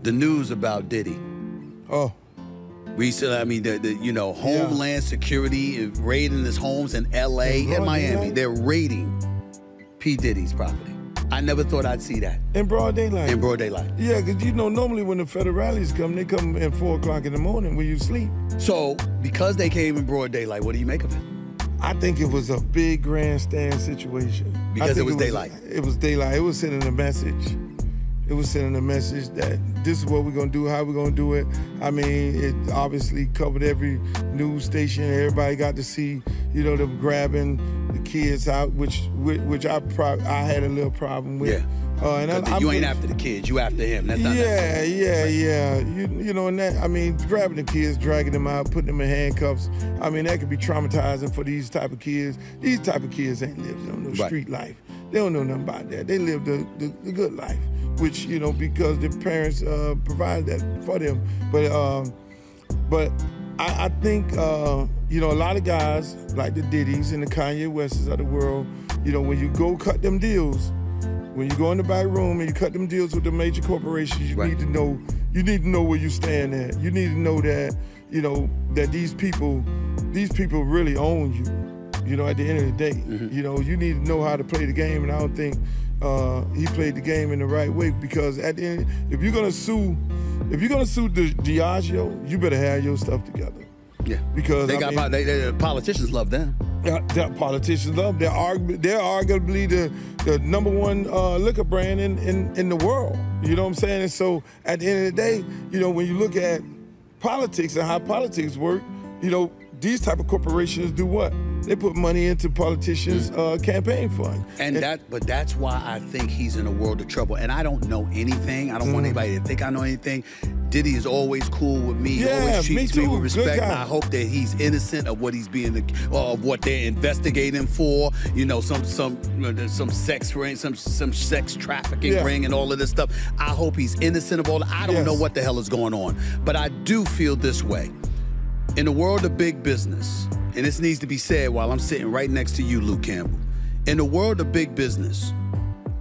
the news about Diddy. Oh. Recently, I mean, Homeland Security is raiding his homes in L.A. and Miami. They're raiding P. Diddy's property. I never thought I'd see that. In broad daylight? In broad daylight. Yeah, because normally when the federales come, they come at 4 o'clock in the morning when you sleep. So, because they came in broad daylight, what do you make of it? I think it was a big grandstand situation. Because it was daylight? It was daylight. It was sending a message. It was sending a message that this is what we're going to do, how we're going to do it. I mean, it obviously covered every news station. Everybody got to see, them grabbing the kids out, which I had a little problem with. Yeah. And you ain't after the kids, you after him. That's not necessary. Yeah. And that, I mean, grabbing the kids, dragging them out, putting them in handcuffs. I mean, that could be traumatizing for these type of kids. These type of kids ain't lived on no street life. They don't know nothing about that. They live the good life, which, because their parents provide that for them. But I think, a lot of guys like the Diddys and the Kanye Wests of the world, when you go cut them deals, when you go in the back room and you cut them deals with the major corporations, you need to know where you stand at. You need to know that, that these people really own you. At the end of the day, you need to know how to play the game, and I don't think he played the game in the right way, because at the end, if you're gonna sue Diageo, you better have your stuff together. Yeah, because the politicians love them. The politicians love them. They're arguably the #1 liquor brand in the world. You know what I'm saying? And so at the end of the day, when you look at politics and how politics work, these type of corporations do what? They put money into politicians' campaign fund. But that's why I think he's in a world of trouble. And I don't know anything. I don't want anybody to think I know anything. Diddy is always cool with me. He always treats me with respect. I hope that he's innocent of what he's of what they're investigating for. Some sex ring, some sex trafficking ring, and all of this stuff. I hope he's innocent of all that. I don't know what the hell is going on, but I do feel this way. In the world of big business, and this needs to be said while I'm sitting right next to you, Luke Campbell. In the world of big business,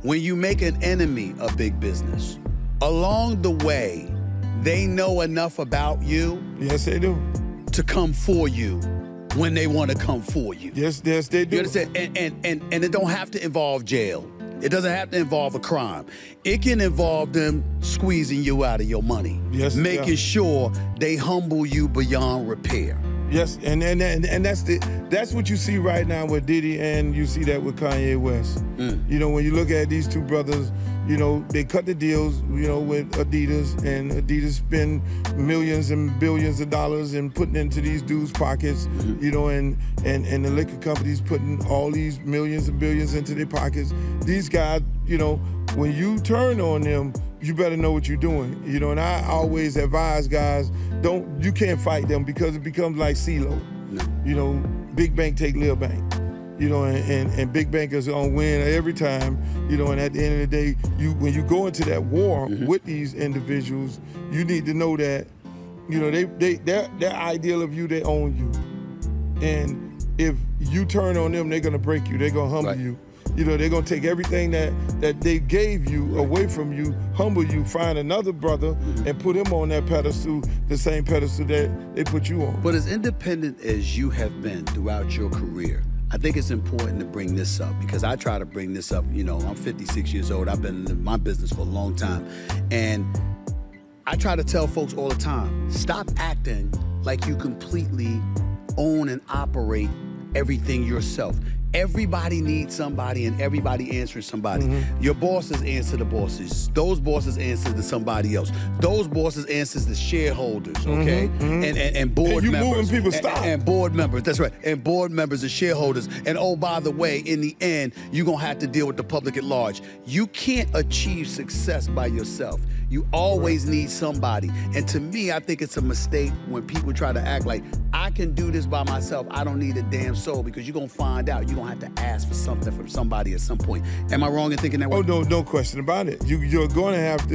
when you make an enemy of big business, along the way, they know enough about you. Yes, they do. To come for you when they want to come for you. Yes, they do. You understand? And it don't have to involve jail. It doesn't have to involve a crime. It can involve them squeezing you out of your money. Yes, making sure they humble you beyond repair. Yes, and that's what you see right now with Diddy, and you see that with Kanye West. When you look at these two brothers, they cut the deals, with Adidas, and Adidas spend millions and billions of dollars and putting into these dudes' pockets, and the liquor companies putting all these millions and billions into their pockets. These guys, when you turn on them, you better know what you're doing. And I always advise guys, you can't fight them, because it becomes like CeeLo. No. Big bank take little bank. And big bankers are gonna win every time. And at the end of the day, when you go into that war with these individuals, you need to know that, their ideal of you, they own you. And if you turn on them, they're gonna break you. They're gonna humble you. They're gonna take everything that they gave you away from you, humble you, find another brother, and put him on that pedestal, the same pedestal that they put you on. But as independent as you have been throughout your career, I think it's important to bring this up, because I try to bring this up. I'm 56 years old. I've been in my business for a long time. And I try to tell folks all the time, stop acting like you completely own and operate everything yourself. Everybody needs somebody, and everybody answers somebody. Your bosses answer the bosses. Those bosses answer to somebody else. Those bosses answer the shareholders, okay? And board and members. Moving people stop. And board members, that's right. And board members and shareholders. And oh, by the way, in the end, you're going to have to deal with the public at large. You can't achieve success by yourself. You always need somebody. And to me, I think it's a mistake when people try to act like, I can do this by myself. I don't need a damn soul, because you're going to find out. You're going to have to ask for something from somebody at some point. Am I wrong in thinking that way? Oh, no question about it. You're going to have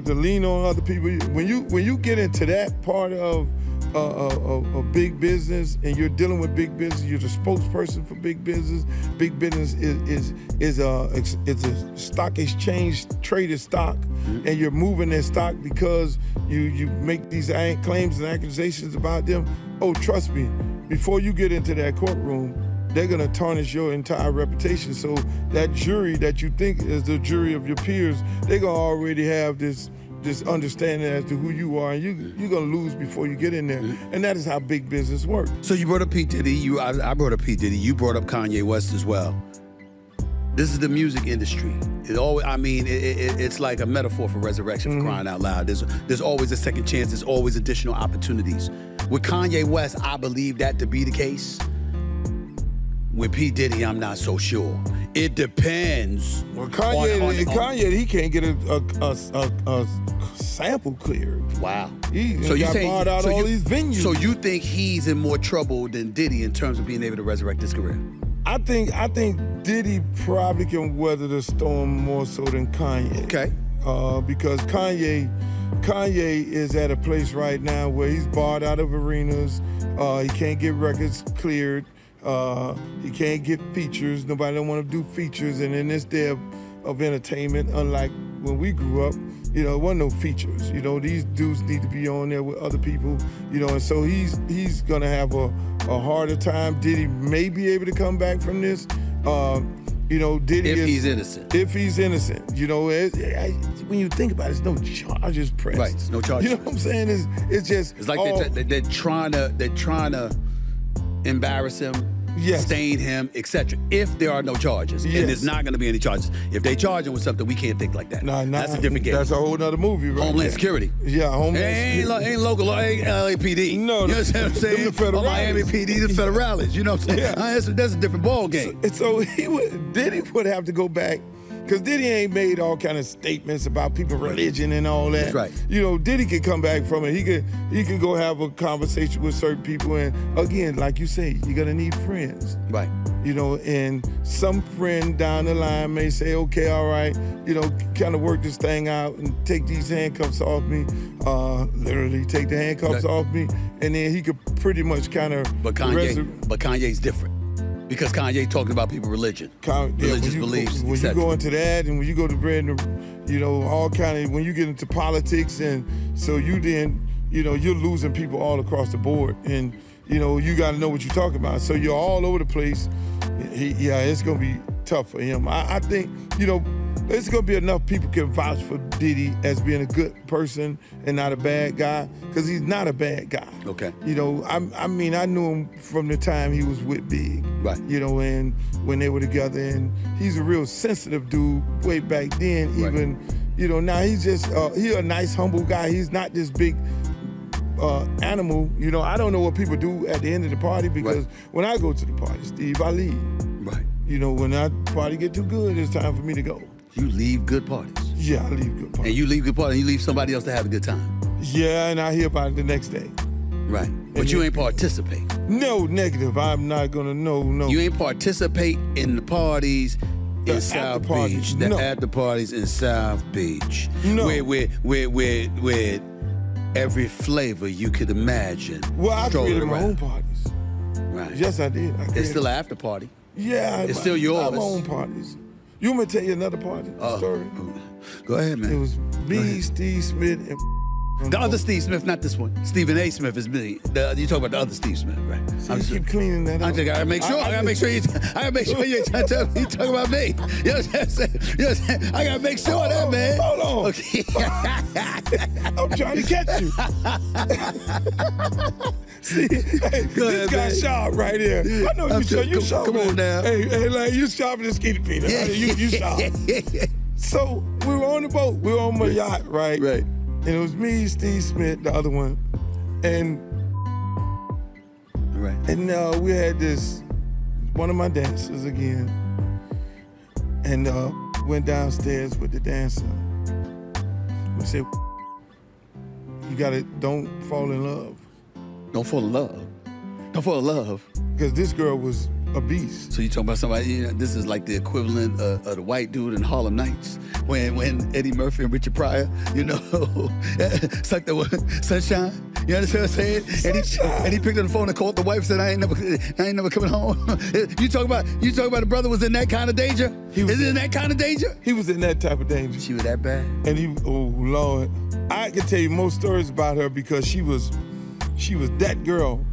to lean on other people. When you get into that part of a big business and you're dealing with big business, you're the spokesperson for big business. Big business is a stock exchange traded stock, and you're moving that stock because you make these claims and accusations about them. Oh, trust me, before you get into that courtroom, they're gonna tarnish your entire reputation. So that jury that you think is the jury of your peers, they're gonna already have this understanding as to who you are, and you're gonna lose before you get in there. And that is how big business works. So you brought up P. Diddy, I brought up P. Diddy, you brought up Kanye West as well. This is the music industry. It's like a metaphor for resurrection, for crying out loud. There's always a second chance, there's always additional opportunities. With Kanye West, I believe that to be the case. With P. Diddy, I'm not so sure. It depends. Well, Kanye, he can't get a sample cleared. Wow. He got barred out all these venues. So you think he's in more trouble than Diddy in terms of being able to resurrect his career? I think Diddy probably can weather the storm more so than Kanye. Okay. Because Kanye is at a place right now where he's barred out of arenas. He can't get records cleared. He can't get features. Nobody don't want to do features. And in this day of entertainment, unlike when we grew up, there wasn't no features. These dudes need to be on there with other people. And so he's gonna have a harder time. Diddy may be able to come back from this. Diddy if he's innocent. If he's innocent, when you think about it, there's no charges pressed. Right, there's no charges. You know what I'm saying? It's just it's like they're trying to embarrass him. Yes. Stain him, etc. If there are no charges, yes. And there's not going to be any charges. If they charge him with something, we can't think like that. Nah, that's a different game. That's a whole other movie, right? Homeland Security. Yeah, Homeland Security. Ain't local, ain't LAPD. No, you know what I'm saying? The federal Miami PD, the federales. You know what I'm saying? Yeah. That's a different ball game. So Diddy would have to go back. Because Diddy ain't made all kind of statements about people's religion and all that. That's right. Diddy could come back from it. He could go have a conversation with certain people. And again, like you say, you're going to need friends. Right. And some friend down the line may say, okay, all right, kind of work this thing out and take these handcuffs off me. Literally take the handcuffs off me. And then he could pretty much kind of... But Kanye's different. Because Kanye talking about people's religion, religious beliefs, when you go into that, and when you go to all kind of, when you get into politics, and so you then, you're losing people all across the board, and you got to know what you're talking about. So you're all over the place. It's gonna be tough for him. I think there's gonna be enough people can vouch for Diddy as being a good person and not a bad guy, because he's not a bad guy. Okay. I knew him from the time he was with Big. Right. And when they were together, and he's a real sensitive dude way back then. Even, now he's just he's a nice, humble guy. He's not this big animal. I don't know what people do at the end of the party, because when I go to the party, Steve, I leave. Right. When that party get too good, it's time for me to go. You leave good parties. Yeah, I leave good parties. And you leave good parties, and you leave somebody else to have a good time. Yeah, and I hear about it the next day. Right. But you ain't participate. No, negative. I'm not gonna, no. You ain't participate in the parties in South Beach. The after parties in South Beach. No. Where every flavor you could imagine. Well, I created my own parties. Right. Yes, I did. It's still an after party. Yeah. It's still yours. I have my own parties. You want me to tell you another party story? Go ahead, man. It was me, Steve Smith, and... The other Steve Smith, not this one. Stephen A. Smith is me. You talk about the other Steve Smith, right? So you keep cleaning that up. I gotta make sure. I gotta make sure you ain't trying to talk about me. You know what I'm saying? I gotta make sure of that, man. Hold on. Okay. I'm trying to catch you. See, this guy sharp right here. I know you sharp. Come on now. Hey, like you sharp as Skinny Peter. You sharp. So we were on the boat. We were on my yacht, right? Right. And it was me, Steve Smith, the other one, and we had one of my dancers again, and went downstairs with the dancer. We said, don't fall in love. Don't fall in love. Don't fall in love. Because this girl was a beast. So you talking about somebody, you know, this is like the equivalent of the white dude in Harlem Nights when Eddie Murphy and Richard Pryor, you know, sucked the sunshine. You understand what I'm saying? And he picked up the phone and called the wife and said, I ain't never coming home. You talk about the brother was in that kind of danger? Is he in that kind of danger? He was in that type of danger. She was that bad? And oh Lord. I can tell you most stories about her because she was that girl